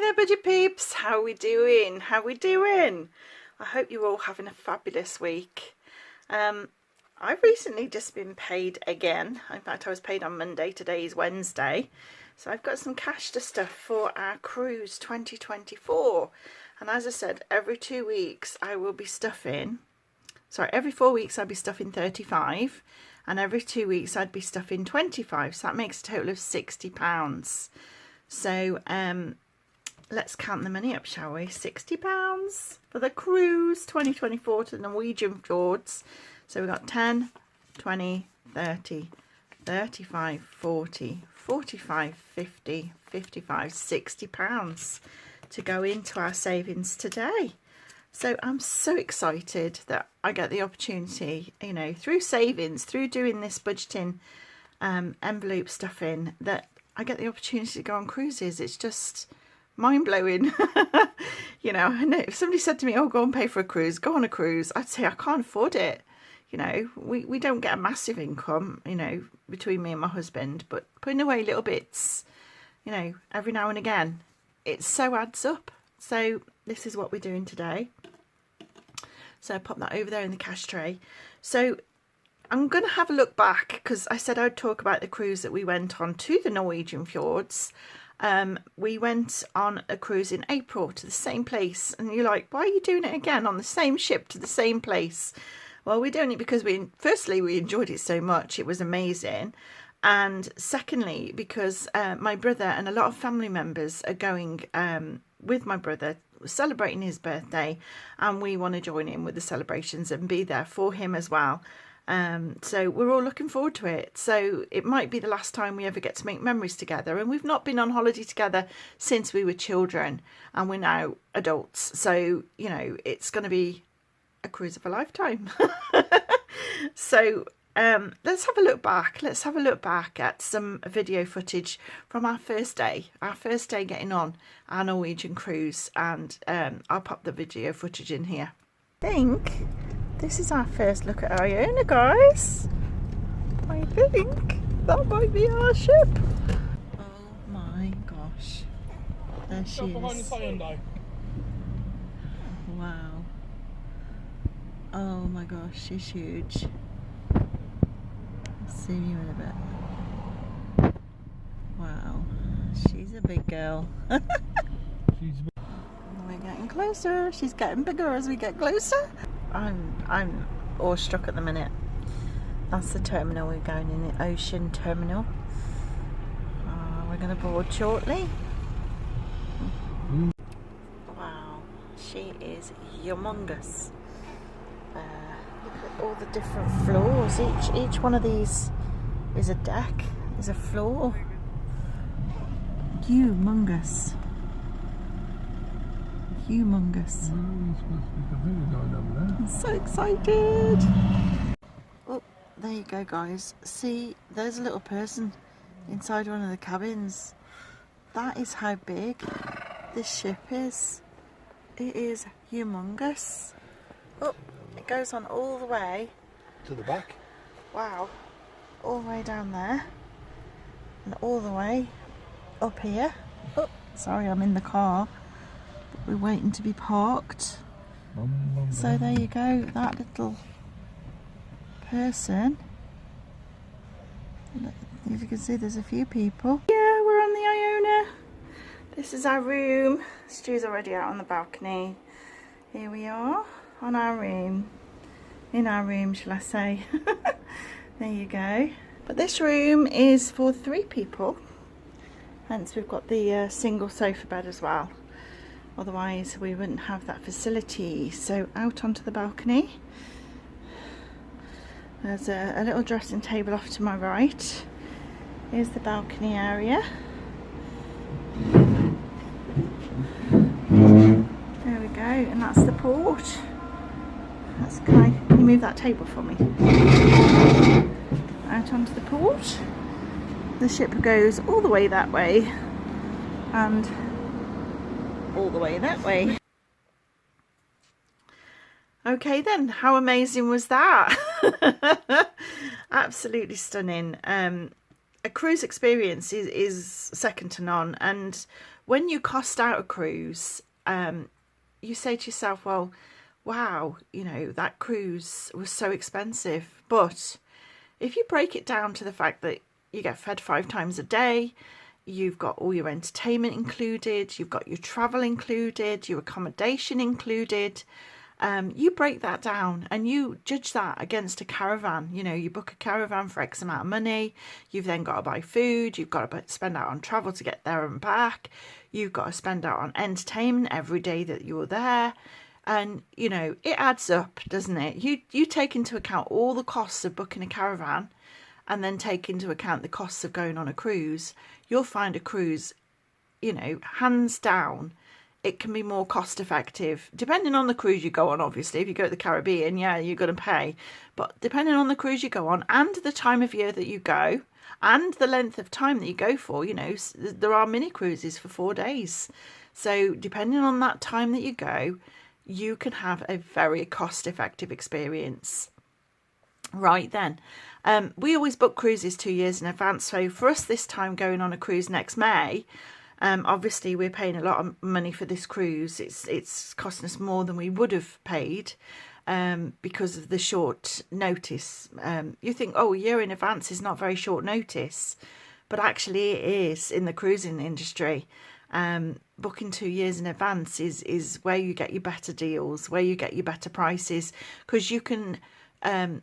there, budget peeps. How we doing? How we doing? I hope you're all having a fabulous week. I've recently just been paid again. In fact, I was paid on Monday. Today is Wednesday. So I've got some cash to stuff for our cruise 2024. And as I said, every 2 weeks I will be stuffing. Sorry, every 4 weeks I'd be stuffing 35. And every 2 weeks I'd be stuffing 25. So that makes a total of £60. So let's count the money up, shall we? £60 for the cruise 2024 to the Norwegian fjords. So we've got 10, 20, 30, 35, 40, 45, 50, 55, £60 to go into our savings today. So I'm so excited that I get the opportunity, you know, through savings, through doing this budgeting envelope stuffing, that I get the opportunity to go on cruises. It's just mind-blowing. You know, I know if somebody said to me, oh, go and pay for a cruise, go on a cruise, I'd say I can't afford it. You know, we don't get a massive income, you know, between me and my husband, but putting away little bits, you know, every now and again, it so adds up. So this is what we're doing today. So I pop that over there in the cash tray. So I'm going to have a look back, because I said I'd talk about the cruise that we went on to the Norwegian fjords. We went on a cruise in April to the same place, and you're like, why are you doing it again on the same ship to the same place? Well, we're doing it because firstly we enjoyed it so much, it was amazing, and secondly because my brother and a lot of family members are going with my brother, celebrating his birthday, and we want to join in with the celebrations and be there for him as well. So we're all looking forward to it. So it might be the last time we ever get to make memories together, and we've not been on holiday together since we were children, and we're now adults, so you know, it's going to be a cruise of a lifetime. So let's have a look back at some video footage from our first day getting on our Norwegian cruise, and I'll pop the video footage in here. I think this is our first look at Iona, guys. I think that might be our ship. Oh my gosh, there she is. Wow. Oh my gosh, she's huge. I'll see you in a bit. Wow, she's a big girl. We're getting closer. She's getting bigger as we get closer. I'm awestruck at the minute. That's the terminal we're going in, the ocean terminal. We're going to board shortly. Wow, she is humongous. Look at all the different floors. Each one of these is a deck, is a floor. Humongous. Humongous. I'm so excited. Oh, there you go, guys. See, there's a little person inside one of the cabins. That is how big this ship is. It is humongous. Oh, it goes on all the way to the back. Wow, all the way down there and all the way up here. Oh, sorry, I'm in the car, but we're waiting to be parked. So there you go, that little person. As you can see, there's a few people. Yeah, we're on the Iona. This is our room. Stu's already out on the balcony. Here we are on our room. In our room, shall I say. There you go. But this room is for 3 people. Hence we've got the single sofa bed as well. Otherwise we wouldn't have that facility. So out onto the balcony. There's a little dressing table off to my right. Here's the balcony area. There we go, and that's the port. Can you move that table for me? Out onto the port. The ship goes all the way that way and all the way that way. Okay then, how amazing was that? Absolutely stunning. a cruise experience is second to none. And when you cost out a cruise, you say to yourself, well, wow, you know, that cruise was so expensive. But if you break it down to the fact that you get fed 5 times a day, you've got all your entertainment included, you've got your travel included, your accommodation included, you break that down and you judge that against a caravan. You know, you book a caravan for X amount of money, you've then got to buy food, you've got to spend out on travel to get there and back, you've got to spend out on entertainment every day that you're there. And, you know, it adds up, doesn't it? You take into account all the costs of booking a caravan and then take into account the costs of going on a cruise. You'll find a cruise, you know, hands down, it can be more cost effective, depending on the cruise you go on, obviously. If you go to the Caribbean, yeah, you're going to pay. But depending on the cruise you go on and the time of year that you go and the length of time that you go for, you know, there are mini cruises for 4 days. So depending on that time that you go, you can have a very cost effective experience. Right then, we always book cruises 2 years in advance. So for us this time going on a cruise next May, obviously we're paying a lot of money for this cruise. It's costing us more than we would have paid because of the short notice. You think, oh, a year in advance is not very short notice, but actually it is in the cruising industry. Booking 2 years in advance is where you get your better deals, where you get your better prices, because you can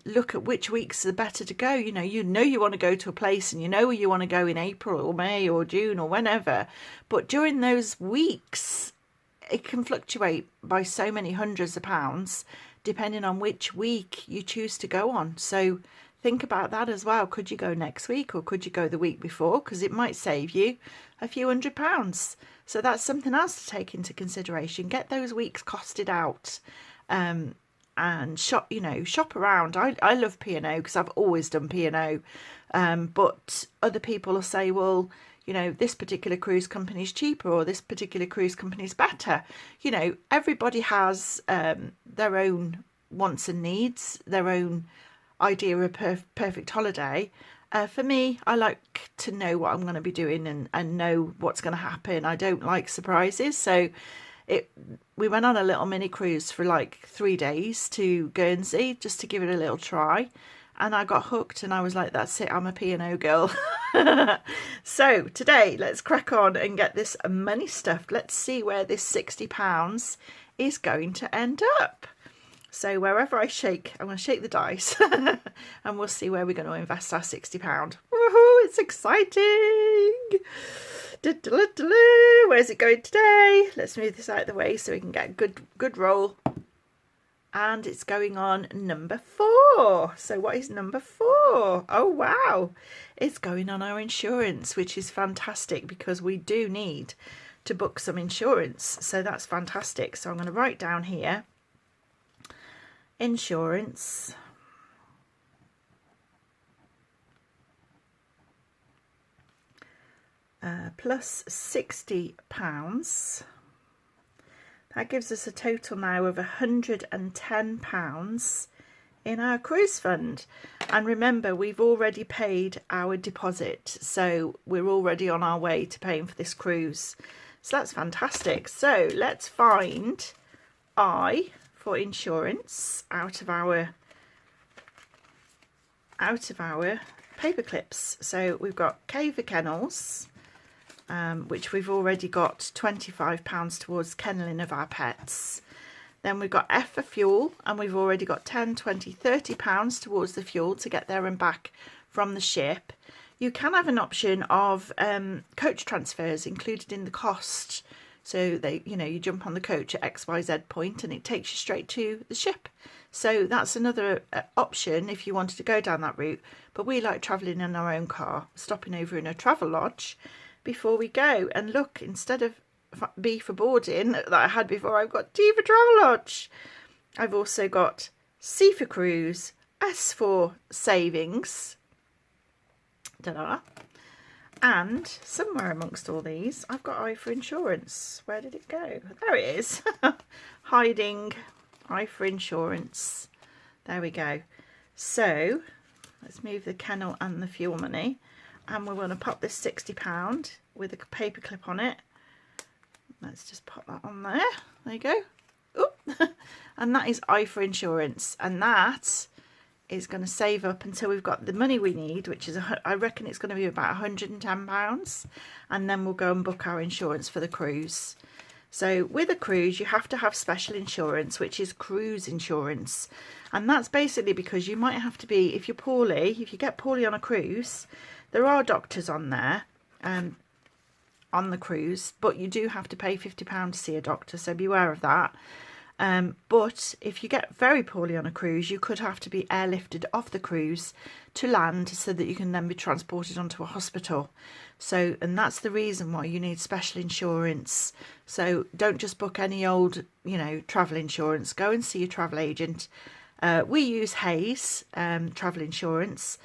look at which weeks are better to go. You know you want to go to a place and you know where you want to go in April or May or June or whenever, but during those weeks it can fluctuate by so many hundreds of pounds depending on which week you choose to go on. So think about that as well. Could you go next week or could you go the week before? Because it might save you a few £100s. So that's something else to take into consideration. Get those weeks costed out. And shop around. I love P&O because I've always done P&O, but other people will say, well, you know, this particular cruise company is cheaper or this particular cruise company is better. You know, everybody has their own wants and needs, their own idea of perfect holiday. For me, I like to know what I'm going to be doing and know what's going to happen. I don't like surprises, so we went on a little mini cruise for like 3 days to Guernsey just to give it a little try, and I got hooked and I was like, that's it, I'm a P&O girl. So today let's crack on and get this money stuffed. Let's see where this £60 is going to end up. So wherever I shake, I'm going to shake the dice and we'll see where we're going to invest our £60. Woohoo, it's exciting. Where's it going today? Let's move this out of the way so we can get a good roll. And it's going on number 4. So what is number 4? Oh wow, it's going on our insurance, which is fantastic because we do need to book some insurance. So that's fantastic. So I'm going to write down here insurance. Plus £60. That gives us a total now of £110 in our cruise fund. And remember, we've already paid our deposit, so we're already on our way to paying for this cruise. So that's fantastic. So let's find I for insurance out of our paper clips. So we've got K for kennels, which we've already got £25 towards kennelling of our pets. Then we've got F for fuel, and we've already got £10, £20, £30 towards the fuel to get there and back from the ship. You can have an option of coach transfers included in the cost. So you jump on the coach at XYZ point and it takes you straight to the ship. So that's another option if you wanted to go down that route. But we like travelling in our own car, stopping over in a travel lodge before we go. And look, instead of B for boarding that I had before, I've got T for travel lodge. I've also got C for cruise, S for savings, and somewhere amongst all these I've got I for insurance. Where did it go? There it is. Hiding I for insurance. There we go. So let's move the kennel and the fuel money. and we're going to pop this £60 with a paper clip on it. Let's just pop that on there. There you go. Oop. And that is IFA insurance, and that is going to save up until we've got the money we need, which is I reckon it's going to be about £110, and then we'll go and book our insurance for the cruise. So with a cruise you have to have special insurance, which is cruise insurance, and that's basically because you might have to be, if you're poorly, if you get poorly on a cruise, there are doctors on there on the cruise, but you do have to pay £50 to see a doctor, so beware of that. But if you get very poorly on a cruise, you could have to be airlifted off the cruise to land so that you can then be transported onto a hospital. So, and that's the reason why you need special insurance. So don't just book any old, you know, travel insurance. Go and see your travel agent. We use Hayes travel insurance,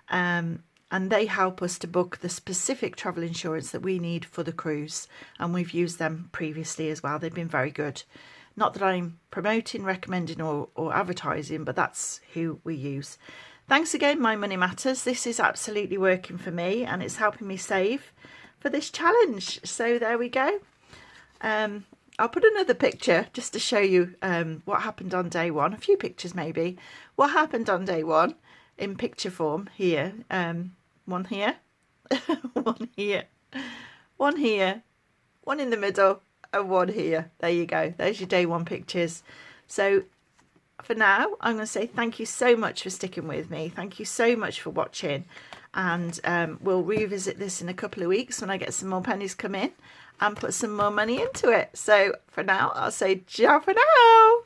and they help us to book the specific travel insurance that we need for the cruise, and we've used them previously as well. They've been very good. Not that I'm promoting, recommending or advertising, but that's who we use. Thanks again, My Money Matters. This is absolutely working for me, and it's helping me save for this challenge. So there we go. I'll put another picture just to show you what happened on day one. A few pictures maybe. What happened on day one in picture form here. One here, one here, one here, one in the middle, and one here. There you go. There's your day one pictures. So for now, I'm going to say thank you so much for sticking with me. Thank you so much for watching. And we'll revisit this in a couple of weeks when I get some more pennies come in and put some more money into it. So for now, I'll say ciao for now.